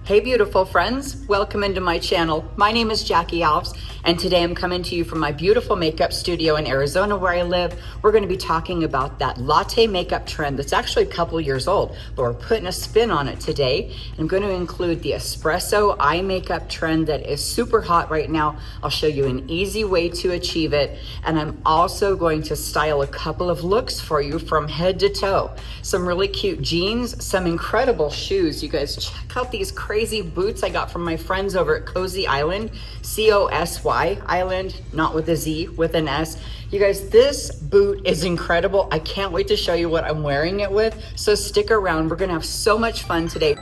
Hey beautiful friends, welcome into my channel. My name is Jackie Alves, and today I'm coming to you from my beautiful makeup studio in Arizona where I live. We're going to be talking about that latte makeup trend that's actually a couple years old, but we're putting a spin on it today. I'm going to include the espresso eye makeup trend that is super hot right now. I'll show you an easy way to achieve it, and I'm also going to style a couple of looks for you from head to toe. Some really cute jeans, some incredible shoes. You guys check out these crazy boots I got from my friends over at Cosy Island, C-O-S-Y Island, not with a Z, with an S. You guys, this boot is incredible. I can't wait to show you what I'm wearing it with, so stick around. We're gonna have so much fun today.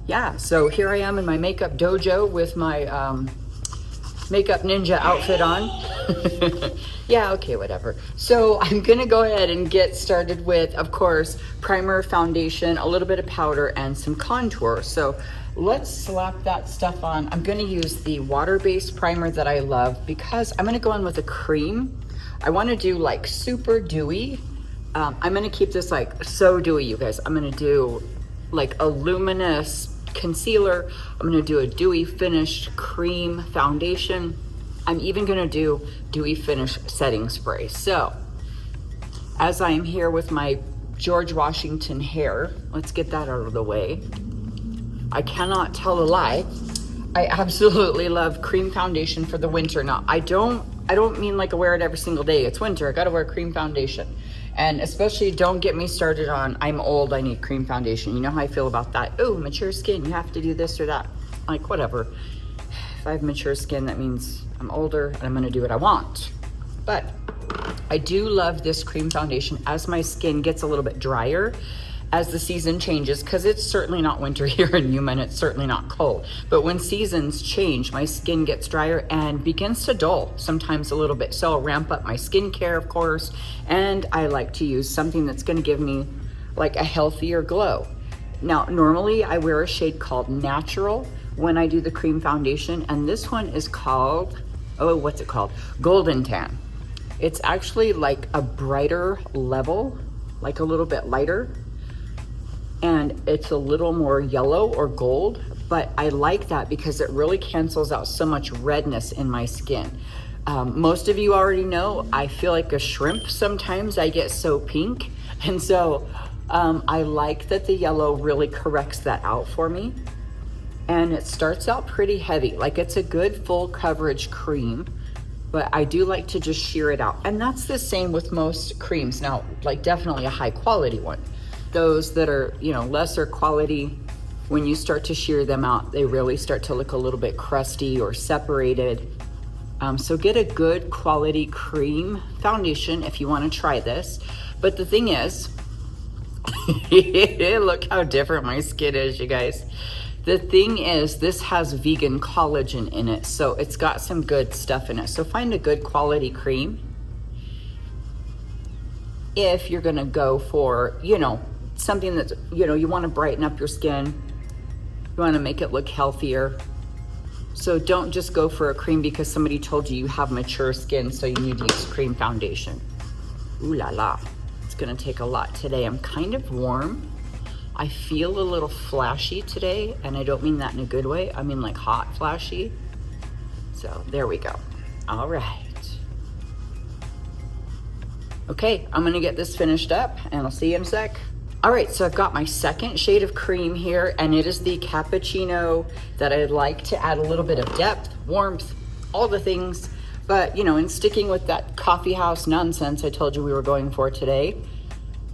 Yeah, so here I am in my makeup dojo with my makeup ninja outfit on. Yeah, okay, whatever. So I'm gonna go ahead and get started with, of course, primer, foundation, a little bit of powder, and some contour. So let's slap that stuff on. I'm gonna use the water-based primer that I love because I'm gonna go in with a cream. I wanna do like super dewy. I'm gonna keep this like so dewy, you guys. I'm gonna do like a luminous concealer. I'm gonna do a dewy finish cream foundation. I'm even gonna do dewy finish setting spray. So as I'm here with my George Washington hair, let's get that out of the way. I cannot tell a lie. I absolutely love cream foundation for the winter. Now, I don't mean like I wear it every single day. It's winter, I gotta wear cream foundation. And especially don't get me started on, I'm old, I need cream foundation. You know how I feel about that. Oh, mature skin, you have to do this or that. Like, whatever. If I have mature skin, that means I'm older and I'm gonna do what I want. But I do love this cream foundation as my skin gets a little bit drier as the season changes, because it's certainly not winter here in Yuma and it's certainly not cold. But when seasons change, my skin gets drier and begins to dull sometimes a little bit. So I'll ramp up my skincare, of course, and I like to use something that's gonna give me like a healthier glow. Now, normally I wear a shade called Natural when I do the cream foundation, and this one is called, oh, what's it called? Golden Tan. It's actually like a brighter level, like a little bit lighter, and it's a little more yellow or gold, but I like that because it really cancels out so much redness in my skin. Most of you already know, I feel like a shrimp sometimes. I get so pink, and so I like that the yellow really corrects that out for me. And it starts out pretty heavy, like it's a good full coverage cream, but I do like to just sheer it out. And that's the same with most creams. Now, like definitely a high quality one. Those that are, you know, lesser quality, when you start to shear them out, they really start to look a little bit crusty or separated. So get a good quality cream foundation if you want to try this. But the thing is, look how different my skin is, you guys. The thing is, this has vegan collagen in it, so it's got some good stuff in it. So find a good quality cream if you're gonna go for, you know, something that's, you know, you want to brighten up your skin, you want to make it look healthier. So don't just go for a cream because somebody told you you have mature skin, so you need to use cream foundation. Ooh la la, it's gonna take a lot today. I'm kind of warm. I feel a little flashy today, and I don't mean that in a good way. I mean like hot flashy. So there we go. All right. Okay, I'm gonna get this finished up and I'll see you in a sec. All right, so I've got my second shade of cream here, and it is the cappuccino that I'd like to add a little bit of depth, warmth, all the things. But, you know, in sticking with that coffee house nonsense I told you we were going for today,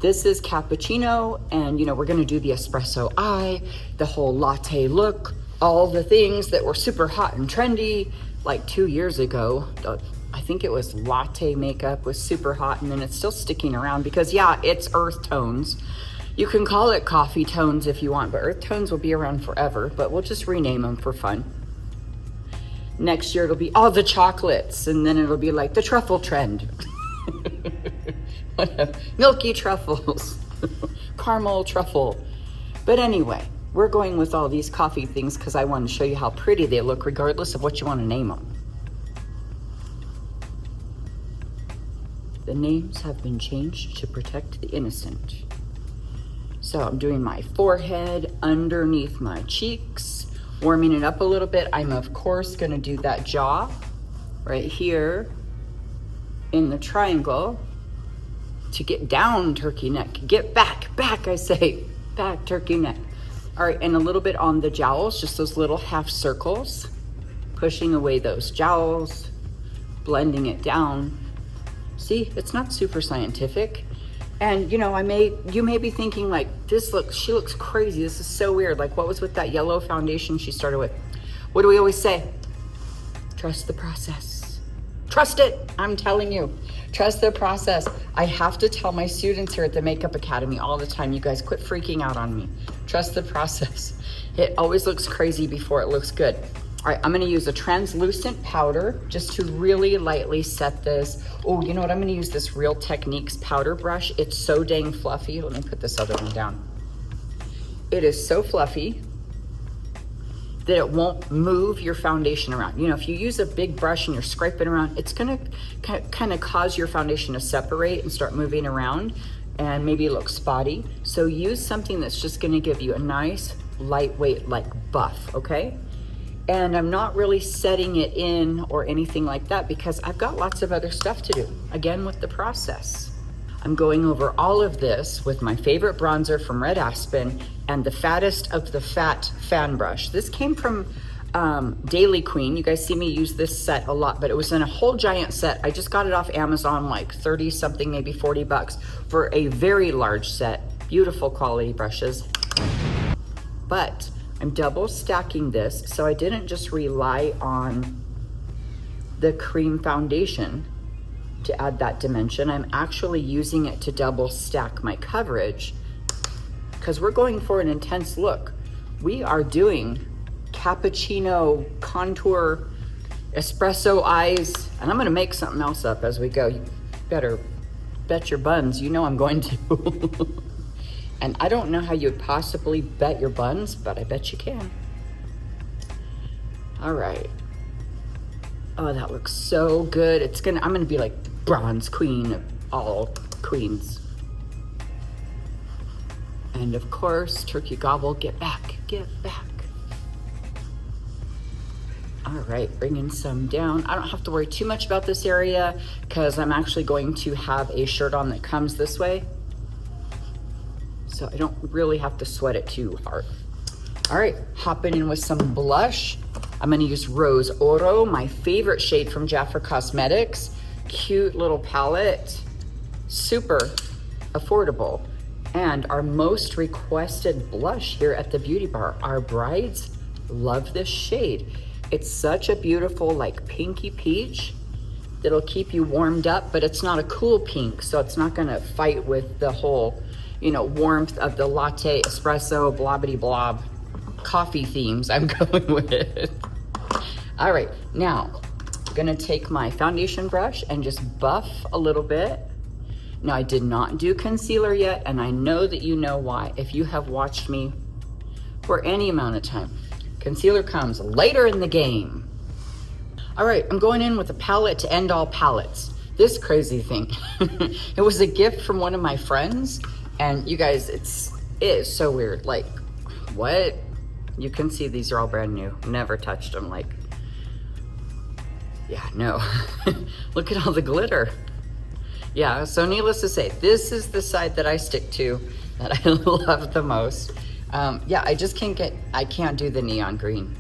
this is cappuccino, and, you know, we're gonna do the espresso eye, the whole latte look, all the things that were super hot and trendy like 2 years ago. I think it was latte makeup was super hot, and then it's still sticking around because, yeah, it's earth tones. You can call it coffee tones if you want, but earth tones will be around forever, but we'll just rename them for fun. Next year, it'll be all the chocolates, and then it'll be like the truffle trend. Milky truffles, caramel truffle. But anyway, we're going with all these coffee things because I want to show you how pretty they look regardless of what you want to name them. The names have been changed to protect the innocent. So I'm doing my forehead, underneath my cheeks, warming it up a little bit. I'm of course gonna do that jaw right here in the triangle to get down turkey neck. Get back, I say, back turkey neck. All right, and a little bit on the jowls, just those little half circles, pushing away those jowls, blending it down. See, it's not super scientific. And you know, you may be thinking like, she looks crazy. This is so weird. Like, what was with that yellow foundation she started with? What do we always say? Trust the process. Trust it, I'm telling you. Trust the process. I have to tell my students here at the Makeup Academy all the time, you guys quit freaking out on me. Trust the process. It always looks crazy before it looks good. All right, I'm gonna use a translucent powder just to really lightly set this. Oh, you know what? I'm gonna use this Real Techniques powder brush. It's so dang fluffy. Let me put this other one down. It is so fluffy that it won't move your foundation around. You know, if you use a big brush and you're scraping around, it's gonna kind of cause your foundation to separate and start moving around and maybe look spotty. So use something that's just gonna give you a nice, lightweight, like buff, okay? And I'm not really setting it in or anything like that because I've got lots of other stuff to do, again, with the process. I'm going over all of this with my favorite bronzer from Red Aspen and the fattest of the fat fan brush. This came from Daily Queen. You guys see me use this set a lot, but it was in a whole giant set. I just got it off Amazon, like 30 something, maybe 40 bucks for a very large set. Beautiful quality brushes. But I'm double stacking this, so I didn't just rely on the cream foundation to add that dimension. I'm actually using it to double stack my coverage because we're going for an intense look. We are doing cappuccino contour espresso eyes, and I'm gonna make something else up as we go. You better bet your buns, you know I'm going to. And I don't know how you'd possibly bet your buns, but I bet you can. All right. Oh, that looks so good. I'm gonna be like bronze queen of all queens. And of course, turkey gobble, get back, get back. All right, bringing some down. I don't have to worry too much about this area because I'm actually going to have a shirt on that comes this way. So I don't really have to sweat it too hard. All right, hopping in with some blush. I'm gonna use Rose Oro, my favorite shade from Jafra Cosmetics. Cute little palette, super affordable. And our most requested blush here at the Beauty Bar. Our brides love this shade. It's such a beautiful, like pinky peach that'll keep you warmed up, but it's not a cool pink, so it's not gonna fight with the whole, you know, warmth of the latte, espresso, blobbity blob, coffee themes I'm going with. All right, now I'm gonna take my foundation brush and just buff a little bit. Now I did not do concealer yet, and I know that you know why. If you have watched me for any amount of time, concealer comes later in the game. All right, I'm going in with a palette to end all palettes. This crazy thing, it was a gift from one of my friends. And you guys, it is so weird. Like, what? You can see these are all brand new. Never touched them. Like, yeah, no. Look at all the glitter. Yeah, so needless to say, this is the side that I stick to, that I love the most. Yeah, I can't do the neon green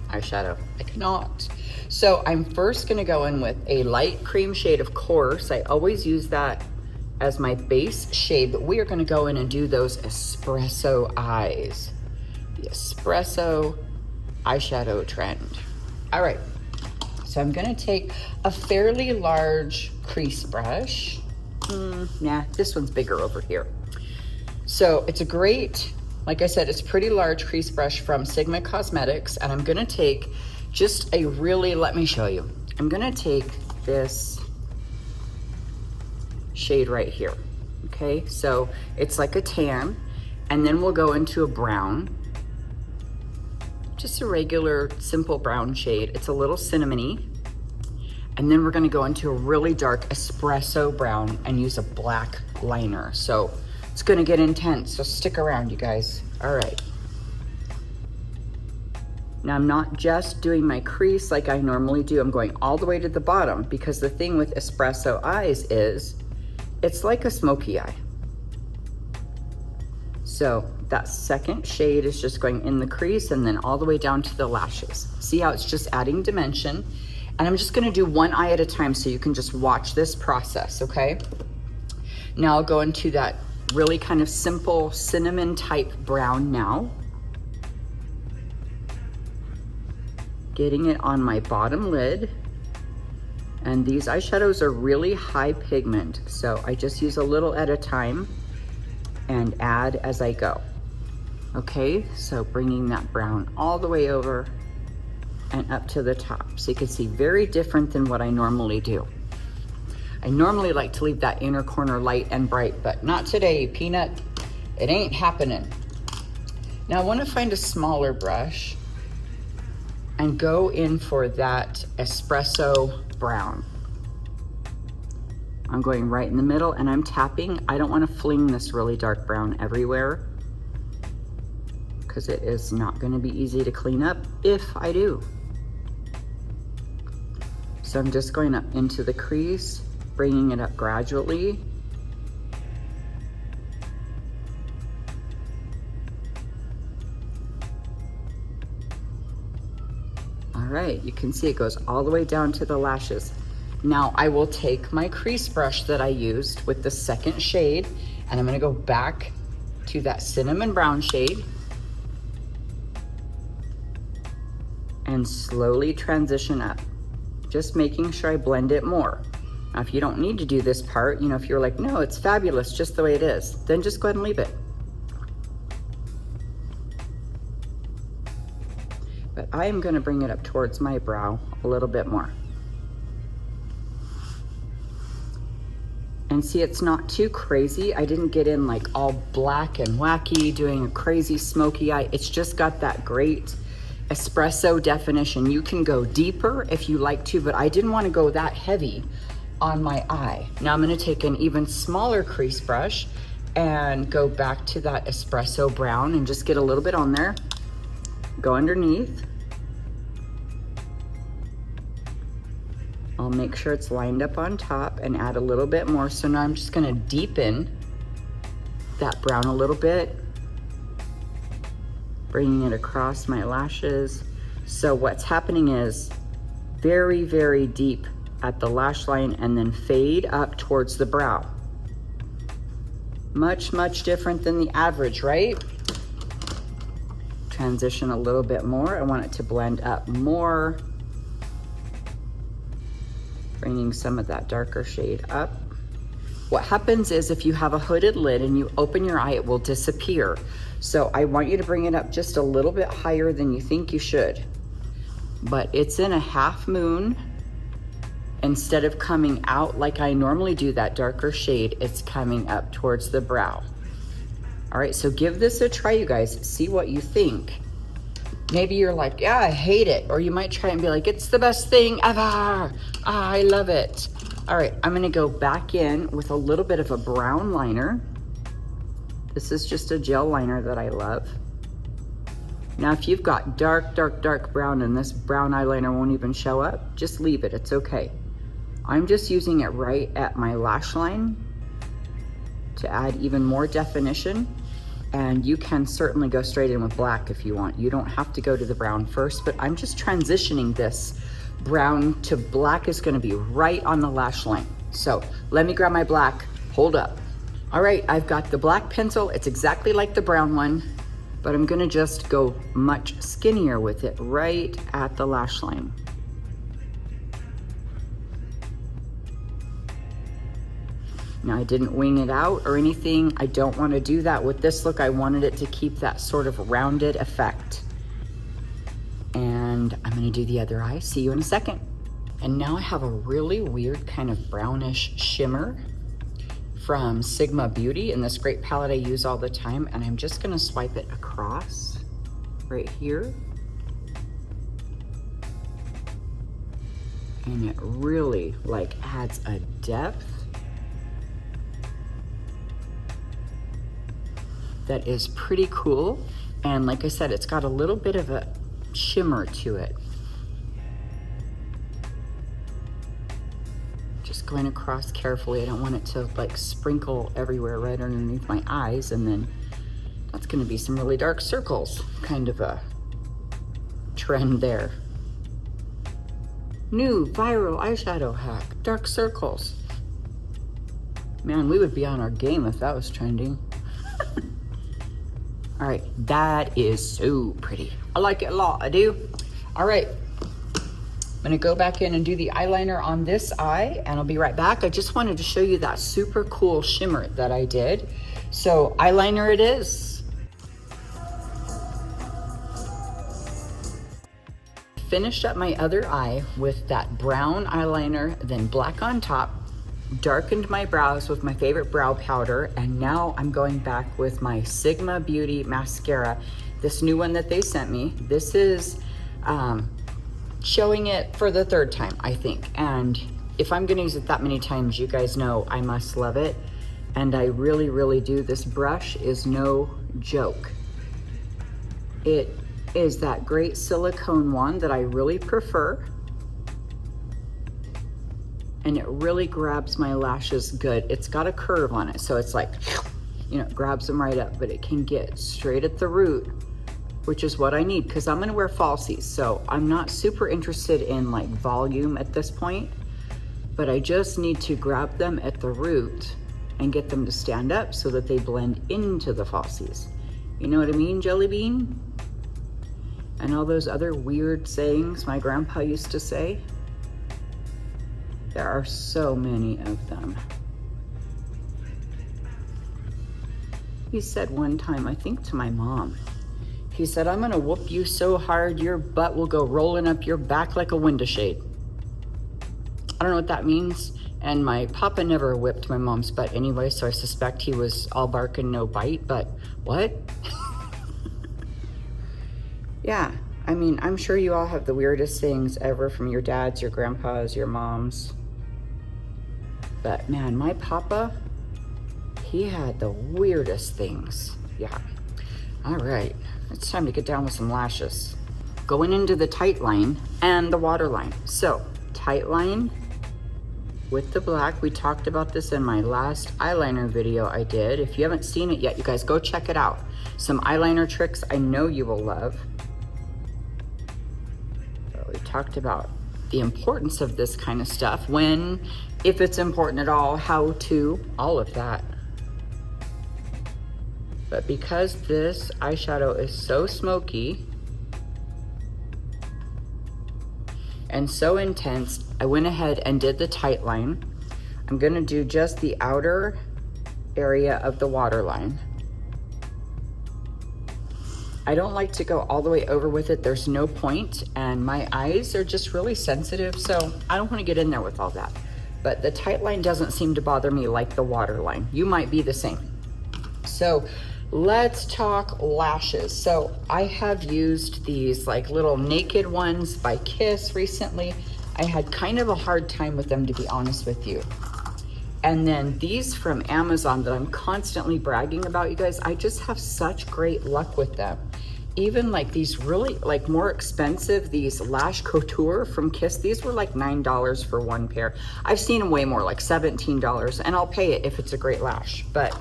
eyeshadow. I cannot. So I'm first gonna go in with a light cream shade, of course. I always use that as my base shade, but we are gonna go in and do those espresso eyes. The espresso eyeshadow trend. All right, so I'm gonna take a fairly large crease brush. Nah, this one's bigger over here. So it's a great, like I said, it's a pretty large crease brush from Sigma Cosmetics, and I'm gonna take just a really, let me show you. I'm gonna take this shade right here, okay? So it's like a tan, and then we'll go into a brown, just a regular, simple brown shade. It's a little cinnamony, and then we're gonna go into a really dark espresso brown and use a black liner. So it's gonna get intense, so stick around, you guys. All right. Now I'm not just doing my crease like I normally do. I'm going all the way to the bottom because the thing with espresso eyes is it's like a smoky eye. So that second shade is just going in the crease and then all the way down to the lashes. See how it's just adding dimension? And I'm just gonna do one eye at a time so you can just watch this process, okay? Now I'll go into that really kind of simple cinnamon type brown now. Getting it on my bottom lid. And these eyeshadows are really high pigment, so I just use a little at a time and add as I go. Okay, so bringing that brown all the way over and up to the top. So you can see very different than what I normally do. I normally like to leave that inner corner light and bright, but not today, Peanut. It ain't happening. Now I want to find a smaller brush and go in for that espresso brown. I'm going right in the middle and I'm tapping. I don't want to fling this really dark brown everywhere because it is not going to be easy to clean up if I do. So I'm just going up into the crease, bringing it up gradually. All right, you can see it goes all the way down to the lashes. Now I will take my crease brush that I used with the second shade and I'm gonna go back to that cinnamon brown shade and slowly transition up, just making sure I blend it more. Now, if you don't need to do this part, you know, if you're like, no, it's fabulous just the way it is, then just go ahead and leave it. But I am gonna bring it up towards my brow a little bit more. And see, it's not too crazy. I didn't get in like all black and wacky, doing a crazy smoky eye. It's just got that great espresso definition. You can go deeper if you like to, but I didn't want to go that heavy on my eye. Now I'm going to take an even smaller crease brush and go back to that espresso brown and just get a little bit on there. Go underneath. I'll make sure it's lined up on top and add a little bit more. So now I'm just going to deepen that brown a little bit, bringing it across my lashes. So what's happening is very, very deep at the lash line and then fade up towards the brow. Much, much different than the average, right? Transition a little bit more. I want it to blend up more. Bringing some of that darker shade up. What happens is if you have a hooded lid and you open your eye, it will disappear. So I want you to bring it up just a little bit higher than you think you should. But it's in a half moon. Instead of coming out like I normally do, that darker shade, it's coming up towards the brow. All right, so give this a try, you guys. See what you think. Maybe you're like, yeah, I hate it. Or you might try and be like, it's the best thing ever. I love it. All right, I'm gonna go back in with a little bit of a brown liner. This is just a gel liner that I love. Now, if you've got dark, dark, dark brown and this brown eyeliner won't even show up, just leave it, it's okay. I'm just using it right at my lash line to add even more definition. And you can certainly go straight in with black if you want. You don't have to go to the brown first, but I'm just transitioning this brown to black is gonna be right on the lash line. So let me grab my black, hold up. All right, I've got the black pencil. It's exactly like the brown one, but I'm gonna just go much skinnier with it right at the lash line. Now I didn't wing it out or anything. I don't want to do that with this look. I wanted it to keep that sort of rounded effect. And I'm gonna do the other eye. See you in a second. And now I have a really weird kind of brownish shimmer from Sigma Beauty in this great palette I use all the time. And I'm just gonna swipe it across right here. And it really like adds a depth that is pretty cool. And like I said, it's got a little bit of a shimmer to it. Just going across carefully. I don't want it to like sprinkle everywhere right underneath my eyes, and then that's gonna be some really dark circles. Kind of a trend there. New viral eyeshadow hack, dark circles. Man, we would be on our game if that was trending. All right, that is so pretty. I like it a lot, I do. All right, I'm gonna go back in and do the eyeliner on this eye, and I'll be right back. I just wanted to show you that super cool shimmer that I did. So eyeliner it is. Finished up my other eye with that brown eyeliner, then black on top, darkened my brows with my favorite brow powder, and now I'm going back with my Sigma Beauty mascara, this new one that they sent me. This is showing it for the third time, I think, and if I'm gonna use it that many times, you guys know I must love it, and I really, really do. This brush is no joke. It is that great silicone one that I really prefer, and it really grabs my lashes good. It's got a curve on it, so it's like, you know, it grabs them right up, but it can get straight at the root, which is what I need, because I'm gonna wear falsies, so I'm not super interested in like volume at this point, but I just need to grab them at the root and get them to stand up so that they blend into the falsies. You know what I mean, Jelly Bean? And all those other weird sayings my grandpa used to say. There are so many of them. He said one time, I think to my mom, he said, I'm gonna whoop you so hard your butt will go rolling up your back like a window shade. I don't know what that means. And my papa never whipped my mom's butt anyway, so I suspect he was all bark and no bite, but what? Yeah, I mean, I'm sure you all have the weirdest things ever from your dads, your grandpas, your moms. But man, my papa, he had the weirdest things. Yeah. All right, it's time to get down with some lashes. Going into the tight line and the water line. So, tight line with the black. We talked about this in my last eyeliner video I did. If you haven't seen it yet, you guys go check it out. Some eyeliner tricks I know you will love. So we talked about the importance of this kind of stuff, when, if it's important at all, how to, all of that. But because this eyeshadow is so smoky and so intense, I went ahead and did the tight line. I'm gonna do just the outer area of the waterline. I don't like to go all the way over with it. There's no point, and my eyes are just really sensitive, so I don't want to get in there with all that. But the tight line doesn't seem to bother me like the water line. You might be the same. So let's talk lashes. So I have used these like little naked ones by Kiss recently. I had kind of a hard time with them, to be honest with you. And then these from Amazon that I'm constantly bragging about, you guys, I just have such great luck with them. Even like these really like more expensive, these Lash Couture from Kiss, these were like $9 for one pair. I've seen them way more, like $17, and I'll pay it if it's a great lash. But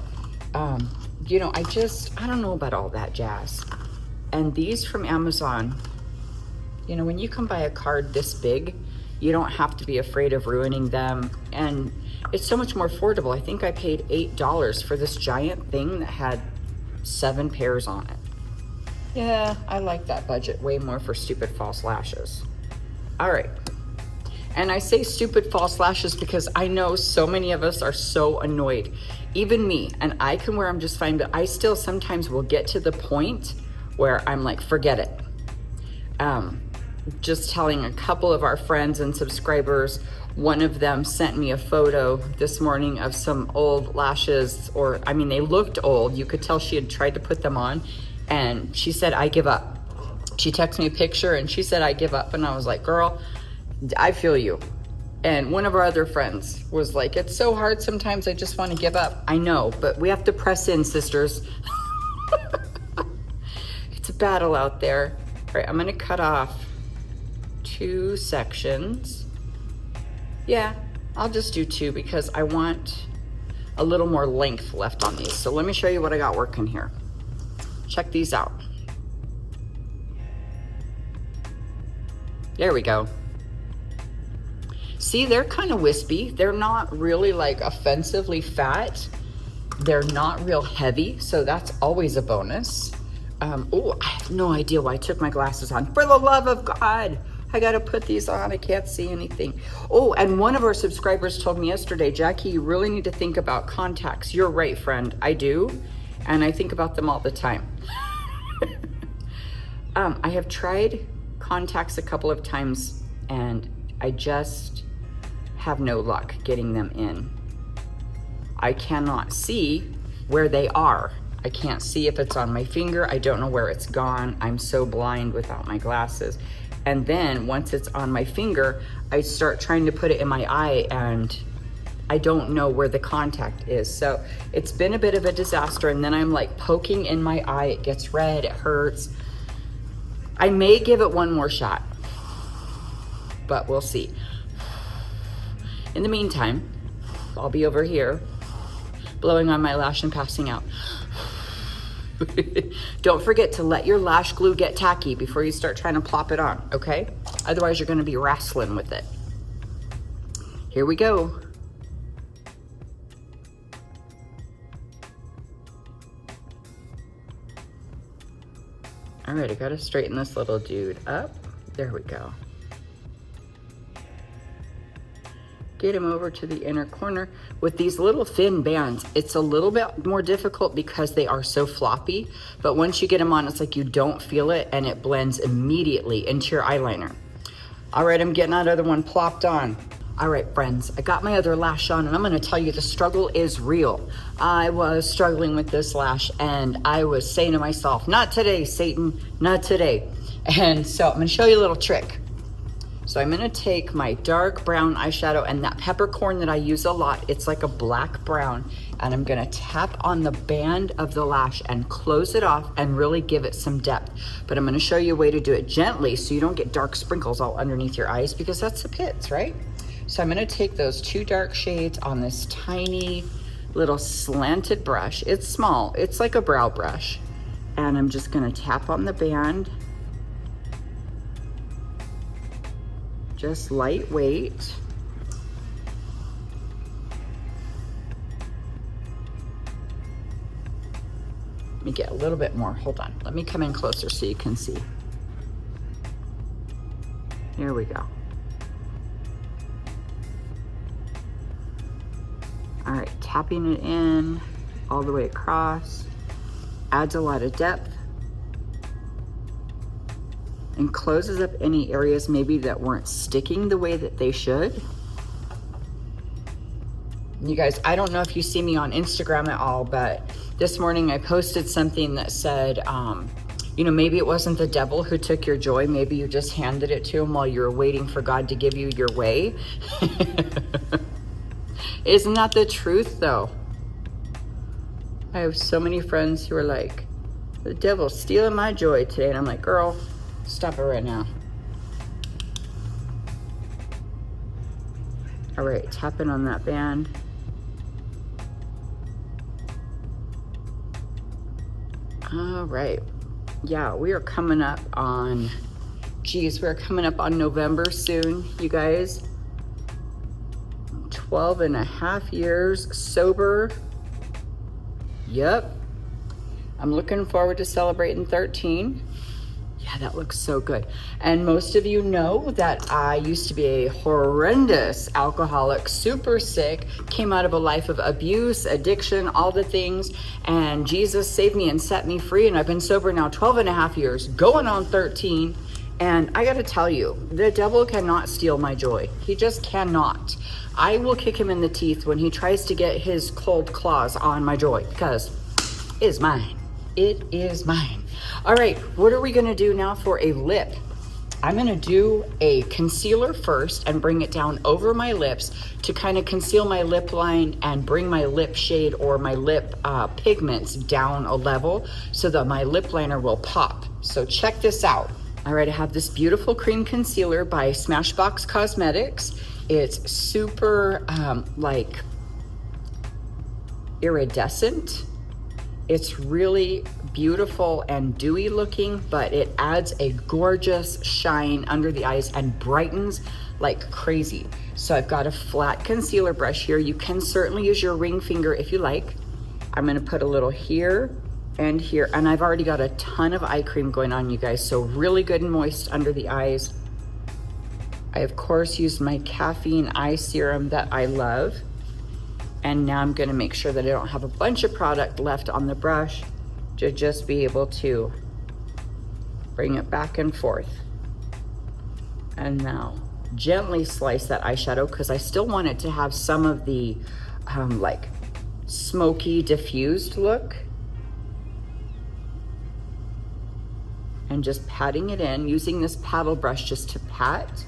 you know, I don't know about all that jazz. And these from Amazon, you know, when you come buy a card this big, you don't have to be afraid of ruining them. And it's so much more affordable. I think I paid $8 for this giant thing that had 7 pairs on it. Yeah, I like that budget way more for stupid false lashes. All right. And I say stupid false lashes because I know so many of us are so annoyed. Even me, and I can wear them just fine, but I still sometimes will get to the point where I'm like, forget it. Just telling a couple of our friends and subscribers, one of them sent me a photo this morning of some old lashes, or I mean, they looked old. You could tell she had tried to put them on, and she said, I give up. She texted me a picture and she said, I give up. And I was like, girl, I feel you. And one of our other friends was like, it's so hard sometimes, I just want to give up. I know, but we have to press in, sisters. It's a battle out there. right, I'm gonna cut off 2 sections. Yeah, I'll just do 2 because I want a little more length left on these. So let me show you what I got working here. Check these out. There we go. See, they're kind of wispy. They're not really like offensively fat. They're not real heavy, so that's always a bonus. Oh, I have no idea why I took my glasses on. For the love of God, I gotta put these on. I can't see anything. Oh, and one of our subscribers told me yesterday, Jackie, you really need to think about contacts. You're right, friend. I do, and I think about them all the time. I have tried contacts a couple of times, and I just have no luck getting them in. I cannot see where they are. I can't see if it's on my finger. I don't know where it's gone. I'm so blind without my glasses. And then once it's on my finger, I start trying to put it in my eye and I don't know where the contact is. So it's been a bit of a disaster. And then I'm like poking in my eye. It gets red, it hurts. I may give it one more shot, but we'll see. In the meantime, I'll be over here blowing on my lash and passing out. Don't forget to let your lash glue get tacky before you start trying to plop it on, okay? Otherwise you're gonna be wrestling with it. Here we go. All right, I gotta straighten this little dude up. There we go. Get him over to the inner corner. With these little thin bands, it's a little bit more difficult because they are so floppy, but once you get them on, it's like you don't feel it and it blends immediately into your eyeliner. All right, I'm getting that other one plopped on. All right, friends, I got my other lash on and I'm gonna tell you the struggle is real. I was struggling with this lash and I was saying to myself, not today, Satan, not today. And so I'm gonna show you a little trick. So I'm gonna take my dark brown eyeshadow and that peppercorn that I use a lot, it's like a black brown, and I'm gonna tap on the band of the lash and close it off and really give it some depth. But I'm gonna show you a way to do it gently so you don't get dark sprinkles all underneath your eyes, because that's the pits, right? So I'm gonna take those 2 dark shades on this tiny little slanted brush. It's small, it's like a brow brush. And I'm just gonna tap on the band. Just lightweight. Let me get a little bit more, hold on. Let me come in closer so you can see. Here we go. All right, tapping it in all the way across. Adds a lot of depth. And closes up any areas maybe that weren't sticking the way that they should. You guys, I don't know if you see me on Instagram at all, but this morning I posted something that said, you know, maybe it wasn't the devil who took your joy. Maybe you just handed it to him while you were waiting for God to give you your way. Isn't that the truth though? I have so many friends who are like, the devil's stealing my joy today. And I'm like, girl, stop it right now. All right, tapping on that band. All right, yeah, we are coming up on, geez, we're coming up on November soon, you guys. 12 and a half years sober. Yep. I'm looking forward to celebrating 13. Yeah, that looks so good. And most of you know that I used to be a horrendous alcoholic, super sick, came out of a life of abuse, addiction, all the things, and Jesus saved me and set me free, and I've been sober now 12 and a half years, going on 13, and I gotta tell you, the devil cannot steal my joy. He just cannot. I will kick him in the teeth when he tries to get his cold claws on my joy, because it is mine. It is mine. All right, what are we gonna do now for a lip? I'm gonna do a concealer first and bring it down over my lips to kind of conceal my lip line and bring my lip shade or my lip pigments down a level so that my lip liner will pop. So check this out. All right, I have this beautiful cream concealer by Smashbox Cosmetics. It's super like iridescent. It's really beautiful and dewy looking, but it adds a gorgeous shine under the eyes and brightens like crazy. So I've got a flat concealer brush here. You can certainly use your ring finger if you like. I'm gonna put a little here and here, and I've already got a ton of eye cream going on, you guys, so really good and moist under the eyes. I of course used my caffeine eye serum that I love, and now I'm gonna make sure that I don't have a bunch of product left on the brush to just be able to bring it back and forth. And now gently slice that eyeshadow because I still want it to have some of the like smoky diffused look. And just patting it in, using this paddle brush just to pat.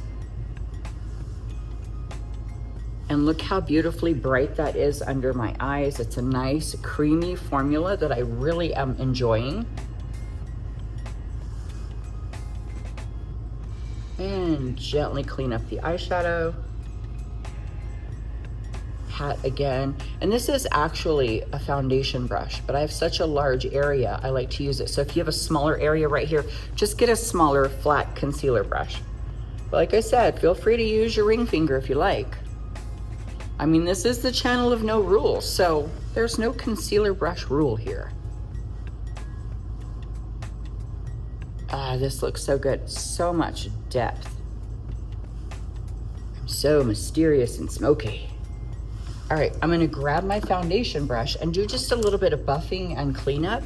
And look how beautifully bright that is under my eyes. It's a nice creamy formula that I really am enjoying. And gently clean up the eyeshadow. Pat again. And this is actually a foundation brush, but I have such a large area, I like to use it. So if you have a smaller area right here, just get a smaller flat concealer brush. But like I said, feel free to use your ring finger if you like. I mean, this is the channel of no rules, so there's no concealer brush rule here. Ah, this looks so good. So much depth. I'm so mysterious and smoky. All right, I'm gonna grab my foundation brush and do just a little bit of buffing and cleanup.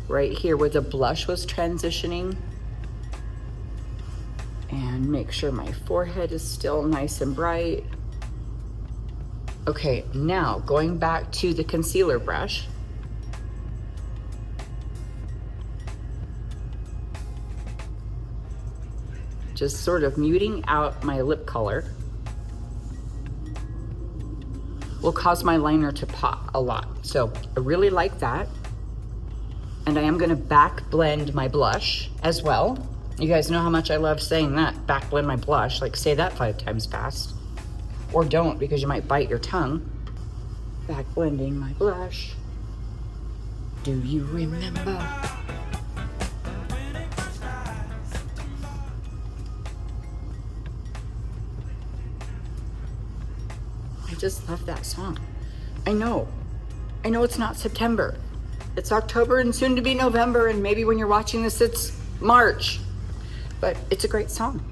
Right here where the blush was transitioning. And make sure my forehead is still nice and bright. Okay, now going back to the concealer brush. Just sort of muting out my lip color. Will cause my liner to pop a lot. So I really like that. And I am gonna back blend my blush as well. You guys know how much I love saying that, back blend my blush. Like say that 5 times fast. Or don't, because you might bite your tongue. Back blending my blush. Do you remember? I just love that song. I know it's not September. It's October and soon to be November, and maybe when you're watching this, it's March. But it's a great song.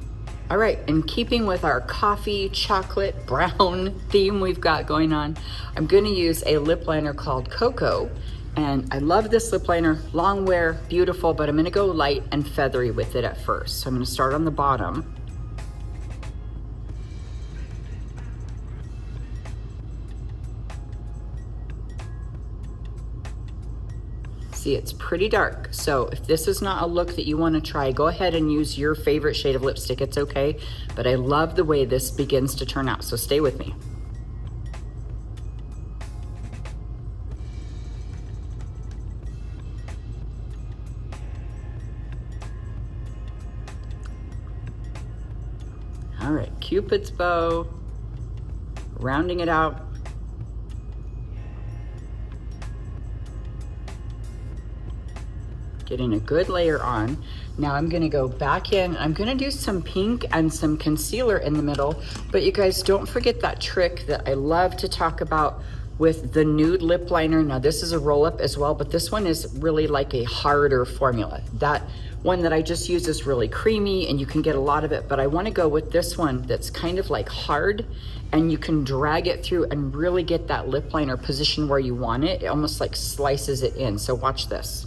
All right, in keeping with our coffee, chocolate, brown theme we've got going on, I'm gonna use a lip liner called Cocoa. And I love this lip liner, long wear, beautiful, but I'm gonna go light and feathery with it at first. So I'm gonna start on the bottom. See, it's pretty dark. So if this is not a look that you want to try, go ahead and use your favorite shade of lipstick. It's okay. But I love the way this begins to turn out. So stay with me. All right, Cupid's bow, rounding it out. Getting a good layer on. Now I'm gonna go back in. I'm gonna do some pink and some concealer in the middle, but you guys don't forget that trick that I love to talk about with the nude lip liner. Now this is a roll up as well, but this one is really like a harder formula. That one that I just used is really creamy and you can get a lot of it, but I wanna go with this one that's kind of like hard and you can drag it through and really get that lip liner positioned where you want it. It almost like slices it in. So watch this.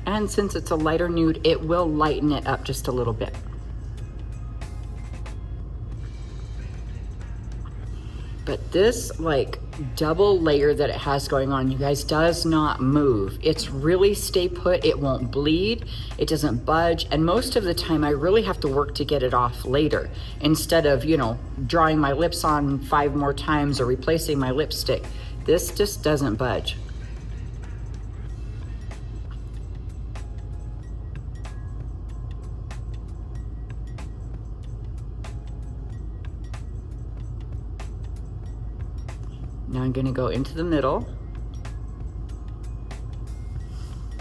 And since it's a lighter nude, it will lighten it up just a little bit. But this like double layer that it has going on, you guys, does not move. It's really stay put. It won't bleed. It doesn't budge. And most of the time I really have to work to get it off later instead of, you know, drawing my lips on 5 more times or replacing my lipstick. This just doesn't budge. Now I'm gonna go into the middle.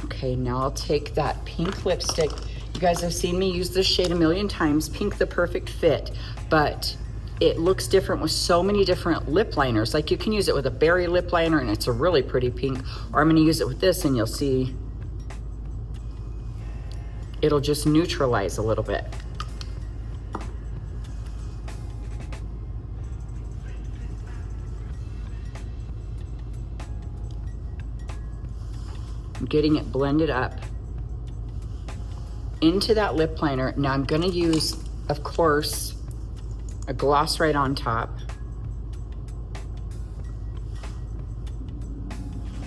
Okay, now I'll take that pink lipstick. You guys have seen me use this shade a million times, Pink the Perfect Fit, but it looks different with so many different lip liners. Like you can use it with a berry lip liner and it's a really pretty pink, or I'm gonna use it with this and you'll see it'll just neutralize a little bit. I'm getting it blended up into that lip liner. Now I'm gonna use, of course, a gloss right on top.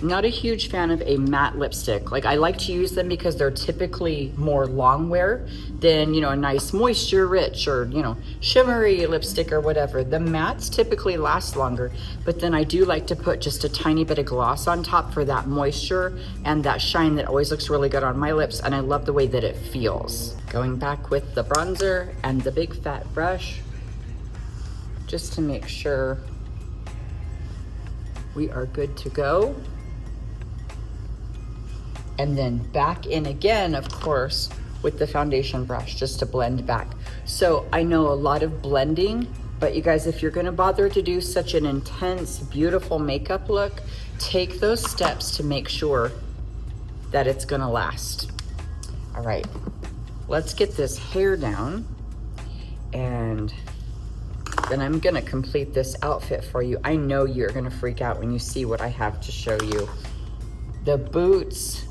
Not a huge fan of a matte lipstick. Like I like to use them because they're typically more long wear than, you know, a nice moisture rich or, you know, shimmery lipstick or whatever. The mattes typically last longer, but then I do like to put just a tiny bit of gloss on top for that moisture and that shine that always looks really good on my lips, and I love the way that it feels. Going back with the bronzer and the big fat brush, just to make sure we are good to go. And then back in again, of course, with the foundation brush, just to blend back. So I know a lot of blending, but you guys, if you're gonna bother to do such an intense, beautiful makeup look, take those steps to make sure that it's gonna last. All right, let's get this hair down, and then I'm gonna complete this outfit for you. I know you're gonna freak out when you see what I have to show you. The boots,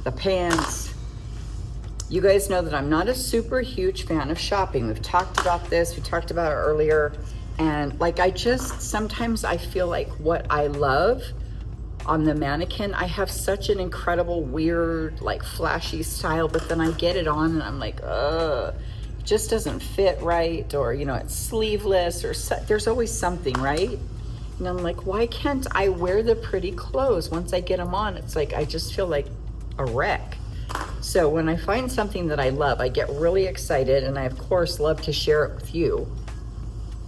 the pants. You guys know that I'm not a super huge fan of shopping. We've talked about this, we talked about it earlier. And like, sometimes I feel like what I love on the mannequin, I have such an incredible, weird, like flashy style, but then I get it on and I'm like, ugh, it just doesn't fit right. Or, you know, it's sleeveless or there's always something, right? And I'm like, why can't I wear the pretty clothes? Once I get them on, it's like, I just feel like a wreck. So when I find something that I love, I get really excited, and I of course love to share it with you.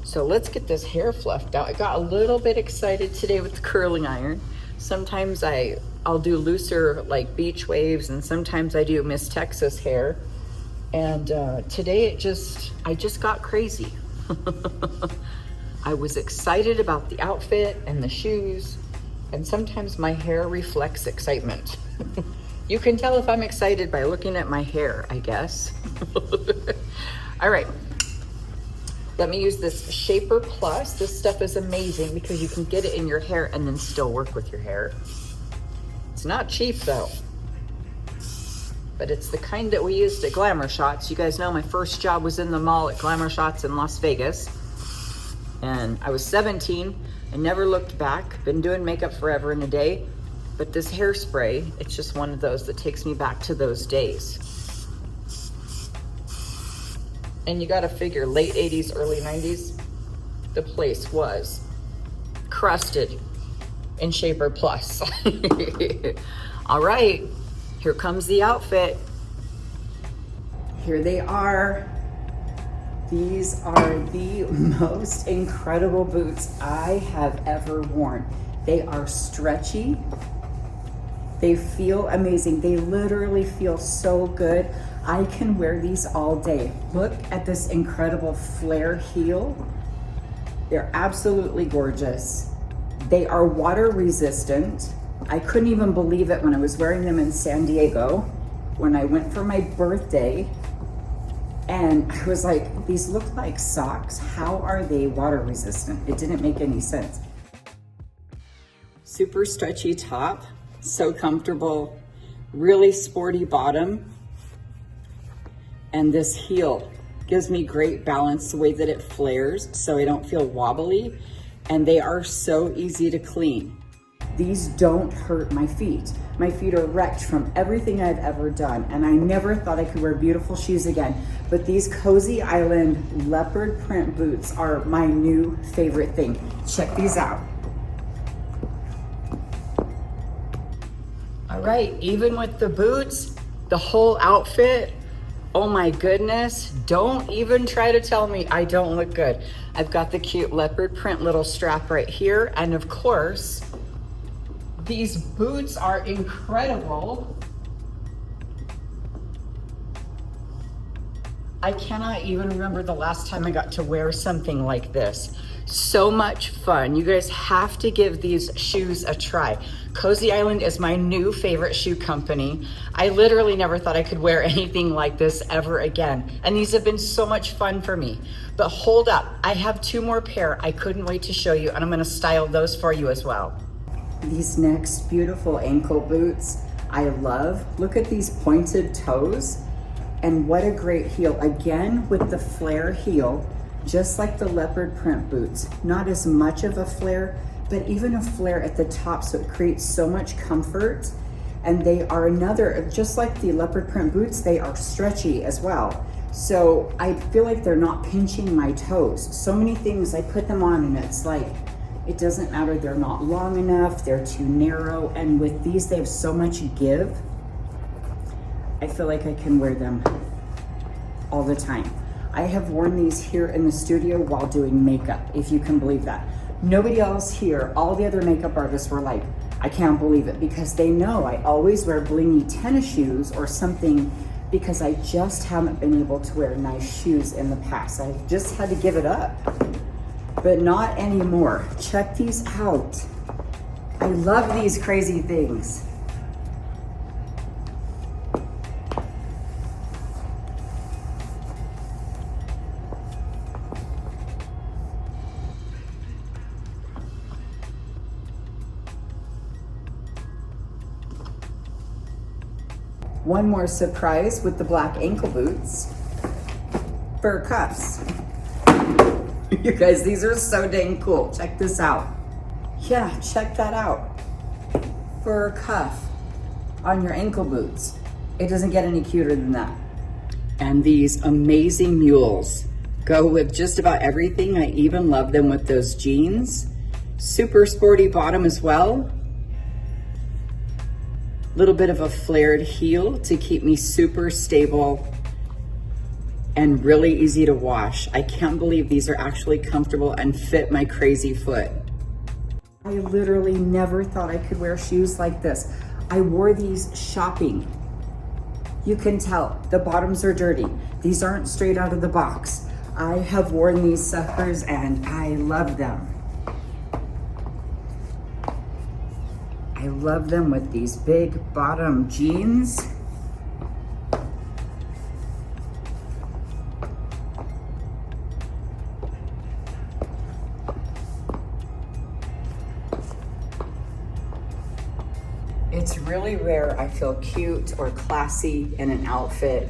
So let's get this hair fluffed out. I got a little bit excited today with the curling iron. Sometimes I'll do looser like beach waves, and sometimes I do Miss Texas hair. And today I just got crazy. I was excited about the outfit and the shoes, and sometimes my hair reflects excitement. You can tell if I'm excited by looking at my hair, I guess. All right, let me use this Shaper Plus. This stuff is amazing because you can get it in your hair and then still work with your hair. It's not cheap though, but it's the kind that we used at Glamour Shots. You guys know my first job was in the mall at Glamour Shots in Las Vegas. And I was 17 and never looked back. Been doing makeup forever and a day. But this hairspray, it's just one of those that takes me back to those days. And you gotta figure late 80s, early 90s, the place was crusted in Shaper Plus. All right, here comes the outfit. Here they are. These are the most incredible boots I have ever worn. They are stretchy. They feel amazing. They literally feel so good. I can wear these all day. Look at this incredible flare heel. They're absolutely gorgeous. They are water resistant. I couldn't even believe it when I was wearing them in San Diego when I went for my birthday. And I was like, these look like socks. How are they water resistant? It didn't make any sense. Super stretchy top, so comfortable, really sporty bottom. And this heel Gives me great balance the way that it flares so I don't feel wobbly. And they are so easy to clean. These don't hurt my feet. My feet are wrecked from everything I've ever done, and I never thought I could wear beautiful shoes again. But these Cosy Island leopard print boots are my new favorite thing. Check these out. All right, even with the boots, the whole outfit, oh my goodness, don't even try to tell me I don't look good. I've got the cute leopard print little strap right here, and of course, these boots are incredible. I cannot even remember the last time I got to wear something like this. So much fun. You guys have to give these shoes a try. Cosy Island is my new favorite shoe company. I literally never thought I could wear anything like this ever again. And these have been so much fun for me. But hold up, I have 2 more pair I couldn't wait to show you, and I'm gonna style those for you as well. These next beautiful ankle boots, I love. Look at these pointed toes, and what a great heel. Again, with the flare heel, just like the leopard print boots. Not as much of a flare, but even a flare at the top, so it creates so much comfort. And they are another, just like the leopard print boots, they are stretchy as well. So I feel like they're not pinching my toes. So many things, I put them on and it's like, it doesn't matter, they're not long enough, they're too narrow, and with these, they have so much give. I feel like I can wear them all the time. I have worn these here in the studio while doing makeup, if you can believe that. Nobody else here, all the other makeup artists were like, I can't believe it, because they know I always wear blingy tennis shoes or something, because I just haven't been able to wear nice shoes in the past. I've just had to give it up. But not anymore. Check these out. I love these crazy things. One more surprise with the black ankle boots. Fur cuffs. You guys, these are so dang cool. Check this out. Yeah, check that out. Fur cuff on your ankle boots. It doesn't get any cuter than that. And these amazing mules go with just about everything. I even love them with those jeans. Super sporty bottom as well. Little bit of a flared heel to keep me super stable and really easy to wash. I can't believe these are actually comfortable and fit my crazy foot. I literally never thought I could wear shoes like this. I wore these shopping. You can tell the bottoms are dirty. These aren't straight out of the box. I have worn these suckers and I love them. I love them with these big bottom jeans. It's really rare I feel cute or classy in an outfit,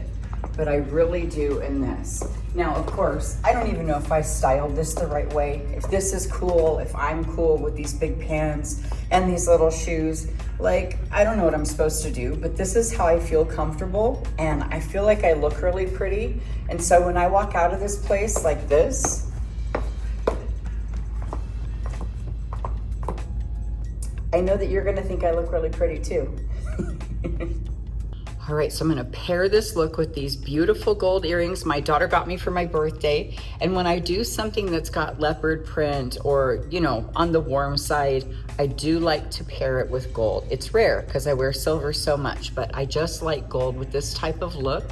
but I really do in this. Now, of course, I don't even know if I styled this the right way. If this is cool, if I'm cool with these big pants and these little shoes, like, I don't know what I'm supposed to do, but this is how I feel comfortable, and I feel like I look really pretty. And so when I walk out of this place like this, I know that you're gonna think I look really pretty too. All right, so I'm gonna pair this look with these beautiful gold earrings my daughter got me for my birthday. And when I do something that's got leopard print or, you know, on the warm side, I do like to pair it with gold. It's rare because I wear silver so much, but I just like gold with this type of look.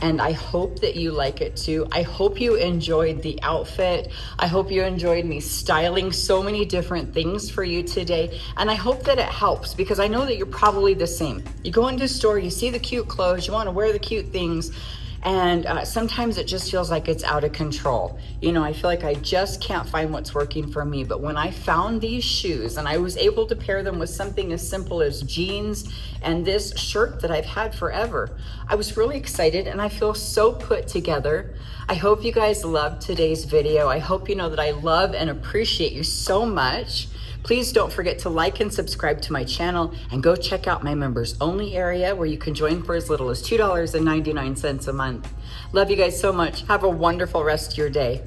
And I hope that you like it too. I hope you enjoyed the outfit. I hope you enjoyed me styling so many different things for you today. And I hope that it helps, because I know that you're probably the same. You go into a store, you see the cute clothes, you want to wear the cute things, And sometimes it just feels like it's out of control. You know, I feel like I just can't find what's working for me. But when I found these shoes and I was able to pair them with something as simple as jeans and this shirt that I've had forever, I was really excited and I feel so put together. I hope you guys loved today's video. I hope you know that I love and appreciate you so much. Please don't forget to like and subscribe to my channel and go check out my members only area where you can join for as little as $2.99 a month. Love you guys so much. Have a wonderful rest of your day.